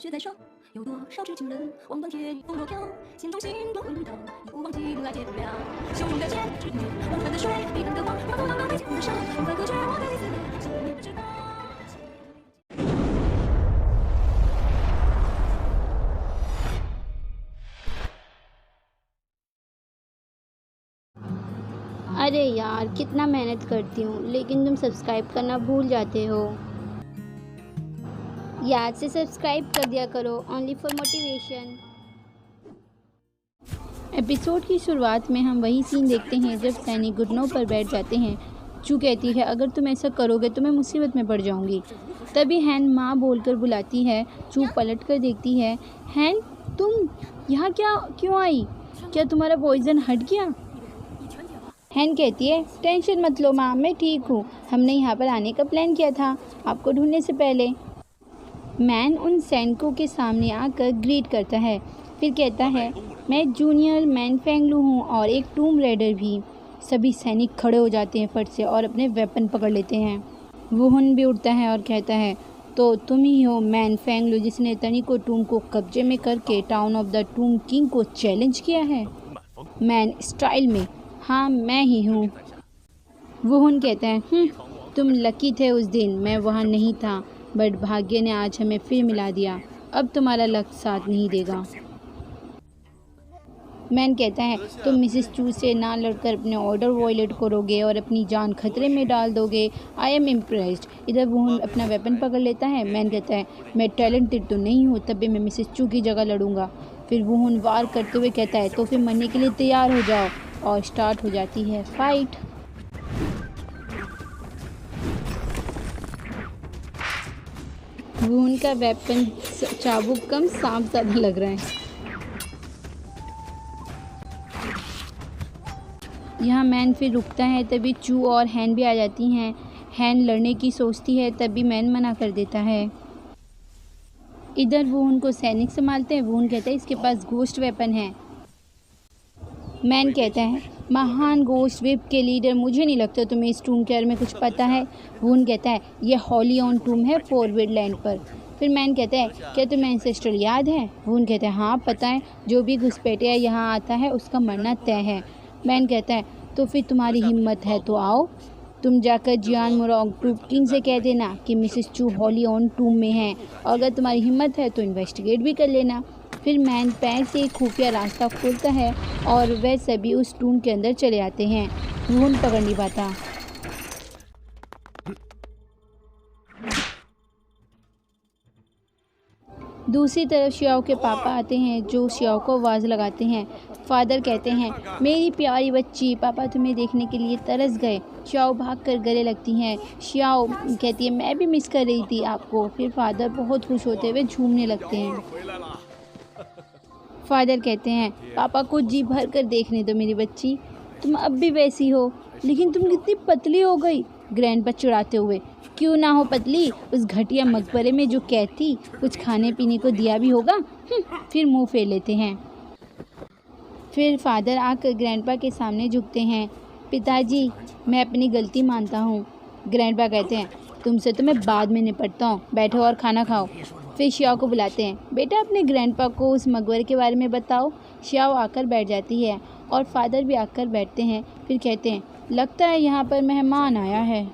却在伤。有多少知情人望断天风若飘，心中心多回路荡，已不忘记更爱戒不了。胸中的剑指引我们的水，彼岸的光，让风浪浪被剑的伤，无法隔绝我对你思念，心里不知道。अरे यार, कितना मेहनत करती हूँ लेकिन तुम सब्सक्राइब करना भूल जाते हो। याद से सब्सक्राइब कर दिया करो, ओनली फॉर मोटिवेशन। एपिसोड की शुरुआत में हम वही सीन देखते हैं जब सैनी घुटनों पर बैठ जाते हैं। चू कहती है, अगर तुम ऐसा करोगे तो मैं मुसीबत में पड़ जाऊंगी। तभी हैन माँ बोलकर बुलाती है। चू पलट कर देखती है। हैन, तुम यहाँ क्यों आई? क्या तुम्हारा पॉइजन हट गया? हैन कहती है, टेंशन मत लो माँ, मैं ठीक हूँ। हमने यहाँ पर आने का प्लान किया था आपको ढूंढने से पहले। मैन उन सैनिकों के सामने आकर ग्रीट करता है, फिर कहता है, मैं जूनियर मैन फेंगलू हूँ और एक टूम रेडर भी। सभी सैनिक खड़े हो जाते हैं फट से और अपने वेपन पकड़ लेते हैं। वुहुन भी उठता है और कहता है, तो तुम ही हो मैन फेंगलू जिसने तनिको टूम को कब्जे में करके टाउन ऑफ द टूम किंग को चैलेंज किया है? मैन स्टाइल में, हाँ मैं ही हूँ। वुहुन कहता है, तुम लकी थे उस दिन, मैं वहाँ नहीं था, बट भाग्य ने आज हमें फिर मिला दिया। अब तुम्हारा लक साथ नहीं देगा। मैन कहता है, तुम मिसेस चू से ना लड़कर अपने ऑर्डर वॉयलेट करोगे और अपनी जान खतरे में डाल दोगे। I am impressed. इधर वुहुन अपना वेपन पकड़ लेता है। मैन कहता है, मैं टैलेंटेड तो नहीं हूँ, तब भी मैं मिसेस चू की जगह लड़ूंगा। फिर वुहुन वार करते हुए कहता है, तो फिर मरने के लिए तैयार हो जाओ। और स्टार्ट हो जाती है फाइट। वुहुन का वेपन चाबुक कम सांप ज़्यादा लग रहा है। यहाँ मैन फिर रुकता है, तभी चू और हैन भी आ जाती हैं। हैन लड़ने की सोचती है, तभी मैन मना कर देता है। इधर वुहुन को सैनिक संभालते हैं। वुहुन कहता है, इसके पास गोस्ट वेपन है। मैन कहता है, महान गोस्ट विप के लीडर, मुझे नहीं लगता तुम्हें इस टूम के बारे में कुछ पता है। वुहुन कहता है, यह हॉली ऑन टूम है फॉरवर्ड लैंड पर। फिर मैन कहता है, क्या तुम्हें एंसेस्ट्रल याद है? वुहुन कहता है, हाँ पता है, जो भी घुसपैठिया यहाँ आता है उसका मरना तय है। मैन कहता है, तो फिर तुम्हारी हिम्मत है तो आओ, तुम जाकर जियान मोरॉग टूम किंग से कह देना कि मिसेस चू हॉली ऑन टूम में हैं, और अगर तुम्हारी हिम्मत है तो इन्वेस्टिगेट भी कर लेना। फिर मैन पैर से एक खुफिया रास्ता खोलता है और वह सभी उस टूम के अंदर चले आते हैं। वुहुन पकड़ नहीं पाता। दूसरी तरफ शियाओ के पापा आते हैं, जो शियाओ को आवाज़ लगाते हैं। फादर कहते हैं, मेरी प्यारी बच्ची, पापा तुम्हें देखने के लिए तरस गए। शियाओ भागकर गले लगती हैं। शियाओ कहती है, मैं भी मिस कर रही थी आपको। फिर फादर बहुत खुश होते हुए झूमने लगते हैं। फादर कहते हैं, पापा को जी भर कर देखने दो मेरी बच्ची, तुम अब भी वैसी हो, लेकिन तुम कितनी पतली हो गई। ग्रैंडपा चिढ़ाते हुए, क्यों ना हो पतली, उस घटिया मकबरे में जो कैद थी कुछ खाने पीने को दिया भी होगा। फिर मुंह फेर लेते हैं। फिर फादर आकर ग्रैंडपा के सामने झुकते हैं। पिताजी, मैं अपनी गलती मानता हूँ। ग्रैंडपा कहते हैं, तुमसे तो मैं बाद में निपटता हूँ, बैठो और खाना खाओ। फिर शियाओ को बुलाते हैं, बेटा अपने ग्रैंडपा को उस मकबरे के बारे में बताओ। शियाओ आकर बैठ जाती है और फादर भी आकर बैठते हैं। फिर कहते हैं, लगता है यहाँ पर मेहमान आया है।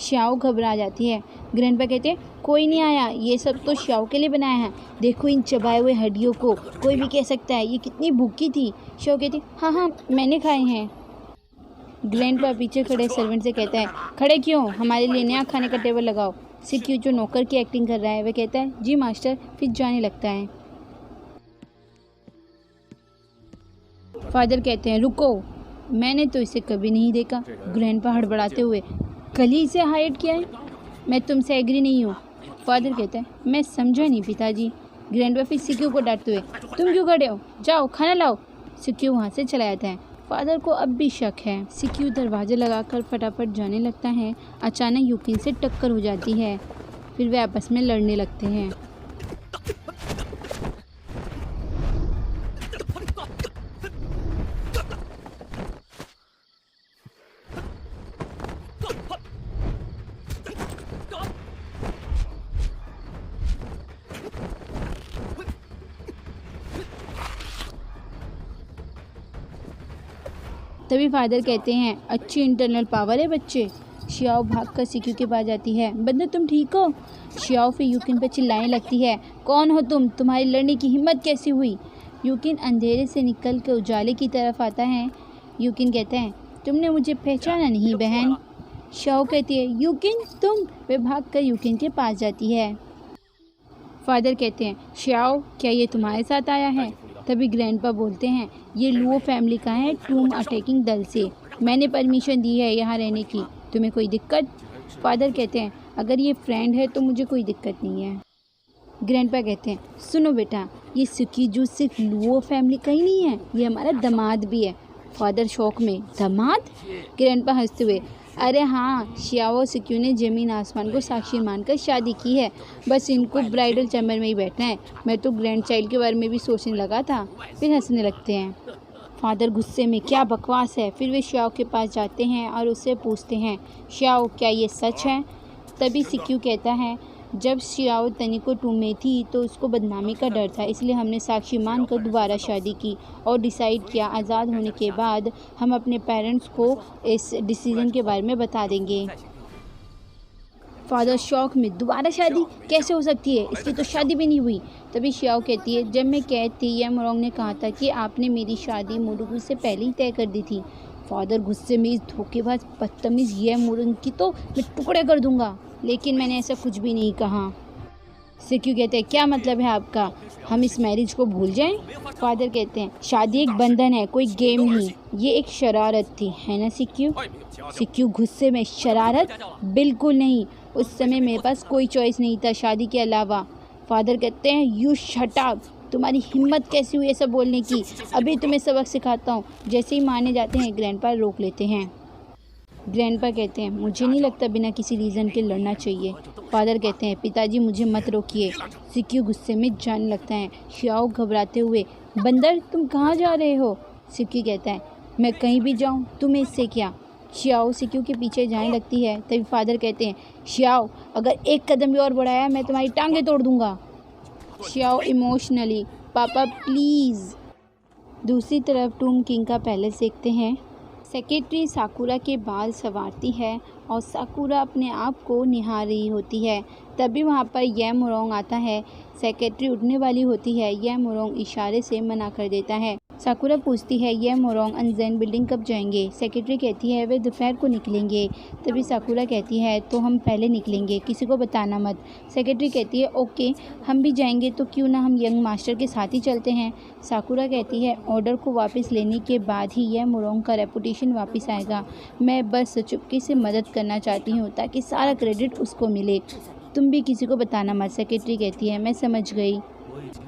शियाओ घबरा जाती है। ग्रैंडपा कहते हैं, कोई नहीं आया, ये सब तो शियाओ के लिए बनाया है, देखो इन चबाए हुए हड्डियों को, कोई भी कह सकता है ये कितनी भूखी थी। शियाओ कहती, हाँ मैंने खाए हैं। ग्रैंडपा पीछे खड़े सर्वेंट से कहता है, खड़े क्यों, हमारे लिए नया खाने का टेबल लगाओ। सिक्यू जो नौकर की एक्टिंग कर रहा है वह कहता है, जी मास्टर। फिर जाने लगता है। फादर कहते हैं, रुको, मैंने तो इसे कभी नहीं देखा। ग्रैंडपा हड़बड़ाते हुए, कल ही इसे हायर किया है, मैं तुमसे एग्री नहीं हूँ। फादर कहता है, मैं समझा नहीं पिताजी। ग्रैंडपा फिर सिक्यू को डांटते हुए, तुम क्यों खड़े हो, जाओ खाना लाओ। सिक्यू वहाँ से चला जाता है। फादर को अब भी शक है। सिक्यू दरवाज़ा लगाकर फटाफट जाने लगता है। अचानक यूकिन से टक्कर हो जाती है। फिर वे आपस में लड़ने लगते हैं। तभी फादर कहते हैं अच्छी इंटरनल पावर है बच्चे। शियाओ भागकर सिक्यू के पास जाती है। बंदर तुम ठीक हो? शियाओ फिर यूकिन पर चिल्लाने लगती है, कौन हो तुम? तुम्हारी लड़ने की हिम्मत कैसी हुई? यूकिन अंधेरे से निकल कर उजाले की तरफ आता है। यूकिन कहता है, तुमने मुझे पहचाना नहीं बहन? शियाओ कहती है, यूकिन तुम? वे भागकर यूकिन के पास जाती है। फादर कहते हैं, शियाओ क्या ये तुम्हारे साथ आया है? तभी ग्रैंडपा बोलते हैं, ये लुओ फैमिली का है, टूम अटैकिंग दल से। मैंने परमिशन दी है यहाँ रहने की। तुम्हें कोई दिक्कत? फादर कहते हैं, अगर ये फ्रेंड है तो मुझे कोई दिक्कत नहीं है। ग्रैंडपा कहते हैं, सुनो बेटा, ये सिक्कीजू सिर्फ लुओ फैमिली का ही नहीं है, ये हमारा दामाद भी है। फादर शौक में, दामाद? ग्रैंडपा हंसते हुए, अरे हाँ, शियाओ सिक्यू ने ज़मीन आसमान को साक्षी मानकर शादी की है, बस इनको ब्राइडल चैम्बर में ही बैठना है। मैं तो ग्रैंड चाइल्ड के बारे में भी सोचने लगा था। फिर हंसने लगते हैं। फादर गुस्से में, क्या बकवास है? फिर वे शियाओ के पास जाते हैं और उससे पूछते हैं, शियाओ क्या ये सच है? तभी सिक्यू कहता है, जब शियाओ तनिको टूम में थी तो उसको बदनामी का डर था, इसलिए हमने साक्षी मानकर दोबारा शादी की और डिसाइड किया आज़ाद होने के बाद हम अपने पेरेंट्स को इस डिसीजन के बारे में बता देंगे। फादर शौक में, दोबारा शादी कैसे हो सकती है? इसकी तो शादी भी नहीं हुई। तभी शियाओ कहती है, जब मैं कैद थी ये मोरोंग ने कहा था कि आपने मेरी शादी मुरुगु से पहले ही तय कर दी थी। फादर गुस्से में, इस धोखेबाज बदतमीज़ ये मोरोंग की तो मैं टुकड़े कर दूंगा, लेकिन मैंने ऐसा कुछ भी नहीं कहा। सिक्यू कहते हैं, क्या मतलब है आपका? हम इस मैरिज को भूल जाएं? फादर कहते हैं, शादी एक बंधन है, कोई गेम नहीं। ये एक शरारत थी, है ना सिक्यू? सिक्यू गुस्से में, शरारत? बिल्कुल नहीं, उस समय मेरे पास कोई चॉइस नहीं था शादी के अलावा। फादर कहते हैं, यू शट अप, तुम्हारी हिम्मत कैसी हुई ऐसा बोलने की? अभी तुम्हें सबक सिखाता हूँ। जैसे ही माने जाते हैं ग्रैंडपा रोक लेते हैं। ग्रैंडपा कहते हैं, मुझे नहीं लगता बिना किसी रीज़न के लड़ना चाहिए। फादर कहते हैं, पिताजी मुझे मत रोकिए। सिक्यू गुस्से में जाने लगता है। शियाओ घबराते हुए, बंदर तुम कहाँ जा रहे हो? सिक्यू कहता है, मैं कहीं भी जाऊँ, तुम्हें इससे क्या? शियाओ सिक्यू के पीछे जाने लगती है। तभी फादर कहते हैं, शियाओ अगर एक कदम भी और बढ़ाया मैं तुम्हारी टांगें तोड़ दूंगा। शियाओ इमोशनली, पापा प्लीज़। दूसरी तरफ टूम किंग का पैलेस देखते हैं। सेक्रेटरी साकुरा के बाल संवारती है और साकुरा अपने आप को निहार रही होती है। तभी वहाँ पर ये मोरोंग आता है। सेक्रेटरी उठने वाली होती है, यह मोरोंग इशारे से मना कर देता है। साकुरा पूछती है, यह मोरोंग अनजेन बिल्डिंग कब जाएंगे? सेक्रेटरी कहती है, वे दोपहर को निकलेंगे। तभी साकुरा कहती है, तो हम पहले निकलेंगे, किसी को बताना मत। सेक्रेटरी कहती है, ओके, हम भी जाएंगे तो क्यों ना हम यंग मास्टर के साथ ही चलते हैं। साकुरा कहती है, ऑर्डर को वापस लेने के बाद ही यह मोरोंग का रेपुटेशन वापस आएगा। मैं बस चुपके से मदद करना चाहती हूँ ताकि सारा क्रेडिट उसको मिले। तुम भी किसी को बताना मत। सेक्रेटरी कहती है, मैं समझ गई।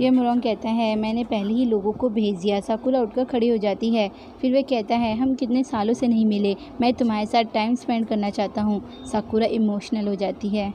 यह मोरोंग कहता है, मैंने पहले ही लोगों को भेज दिया। साकुरा उठकर खड़ी हो जाती है। फिर वह कहता है, हम कितने सालों से नहीं मिले, मैं तुम्हारे साथ टाइम स्पेंड करना चाहता हूँ। साकुरा इमोशनल हो जाती है।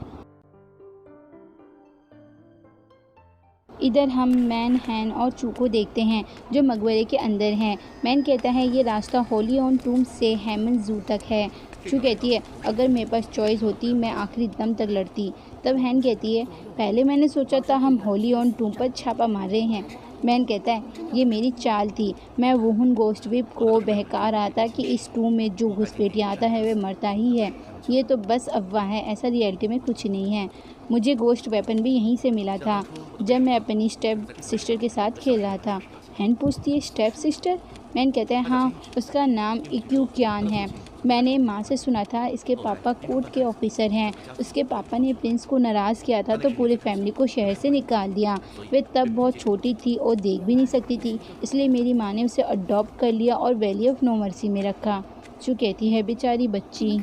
इधर हम मैन, हैन और चू को देखते हैं जो मकबरे के अंदर हैं। मैन कहता है, ये रास्ता होली ऑन टूम से हैमन जू तक है। चू कहती है, अगर मेरे पास चॉइस होती मैं आखिरी दम तक लड़ती। तब हैन कहती है, पहले मैंने सोचा था हम होली ऑन टूम पर छापा मार रहे हैं। मैन कहता है, ये मेरी चाल थी, मैं वुहुन गोस्ट विप को बहका रहा था कि इस टूम में जो घुसपैठिया आता है वह मरता ही है। ये तो बस अफवाह है, ऐसा रियलिटी में कुछ नहीं है। मुझे गोस्ट वेपन भी यहीं से मिला था जब मैं अपनी स्टेप सिस्टर के साथ खेल रहा था। हैन पूछती है, स्टेप सिस्टर? मैन कहता है, हाँ, उसका नाम इक्यू क्यान है। मैंने माँ से सुना था इसके पापा कोर्ट के ऑफिसर हैं। उसके पापा ने प्रिंस को नाराज़ किया था तो पूरे फैमिली को शहर से निकाल दिया। वे तब बहुत छोटी थी और देख भी नहीं सकती थी, इसलिए मेरी माँ ने उसे अडॉप्ट कर लिया और वैली ऑफ नो मर्सी में रखा। चू कहती है, बेचारी बच्ची।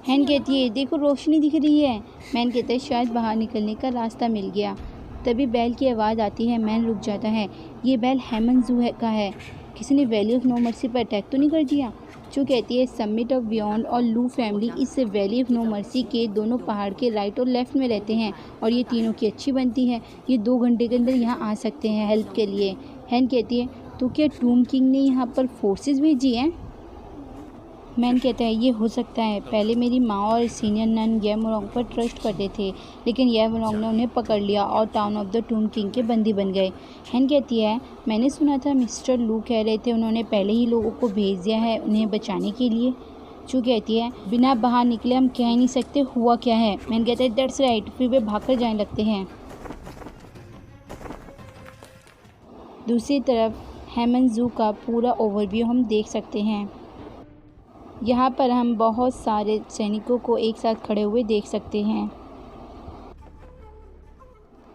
हैन कहती है, देखो रोशनी दिख रही है। मैन कहता है, शायद बाहर निकलने का रास्ता मिल गया। तभी बैल की आवाज़ आती है। मैन रुक जाता है। ये बैल हैमन जू का है। किसी ने वैली ऑफ नो मर्सी पर अटैक तो नहीं कर दिया? चू कहती है, समिट ऑफ बियॉन्ड और लू फैमिली इस वैली ऑफ नो मर्सी के दोनों पहाड़ के राइट और लेफ्ट में रहते हैं और ये तीनों की अच्छी बनती है। ये 2 घंटे के अंदर यहाँ आ सकते हैं हेल्प के लिए। हैन कहती है, तो क्या टूम किंग ने यहाँ पर फोर्सेस भेजी हैं? मैन कहता है ये हो सकता है, पहले मेरी माँ और सीनियर नन येमोलोंग पर ट्रस्ट करते थे, लेकिन येमोलोंग ने उन्हें पकड़ लिया और टाउन ऑफ द टूम किंग के बंदी बन गए। हैन कहती है मैंने सुना था मिस्टर लू कह रहे थे उन्होंने पहले ही लोगों को भेज दिया है उन्हें बचाने के लिए। चू कहती है बिना बाहर निकले हम कह नहीं सकते हुआ क्या है। मैन कहता है दैट्स राइट, फिर वे भागकर जाने लगते हैं। दूसरी तरफ हेमन जू का पूरा ओवरव्यू हम देख सकते हैं। यहाँ पर हम बहुत सारे सैनिकों को एक साथ खड़े हुए देख सकते हैं।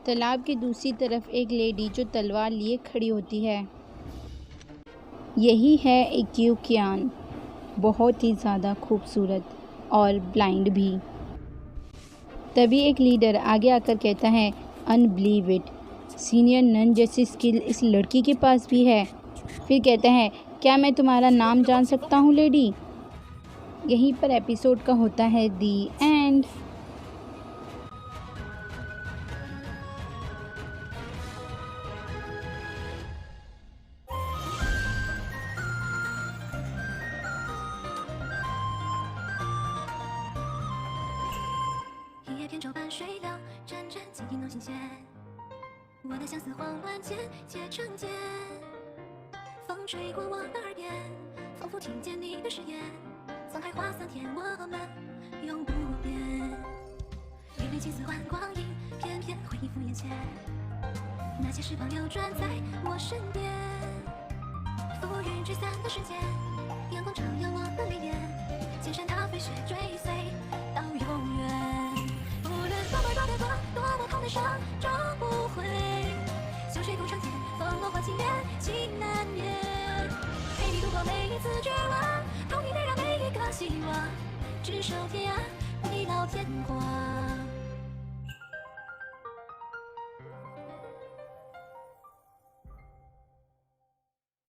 तालाब की दूसरी तरफ एक लेडी जो तलवार लिए खड़ी होती है। यही है एक यूकियान, बहुत ही ज़्यादा खूबसूरत और ब्लाइंड भी। तभी एक लीडर आगे आकर कहता है अनबिलीव इट, सीनियर नन जैसी स्किल इस लड़की के पास भी है। फिर कहता है क्या मैं तुम्हारा नाम जान सकता हूँ लेडी। यहीं पर एपिसोड का होता है दी एंड।一叶扁舟伴水流，阵阵晶莹弄新鲜。我的相思慌乱间结成茧，风吹过我的耳边，仿佛听见你的誓言。沧海化桑田，我们永不变。一缕青丝换光阴，片片回忆浮眼前。那些时光流转在我身边，浮云吹散的瞬间，阳光照耀我的眉眼，千山踏飞雪追随到永远。无论多么多的光，多么痛的伤，终不悔。秋水共长天，风落换情缘，情难眠。陪你度过每一次绝望，共你点燃每一个希望，执手天涯，地老天荒。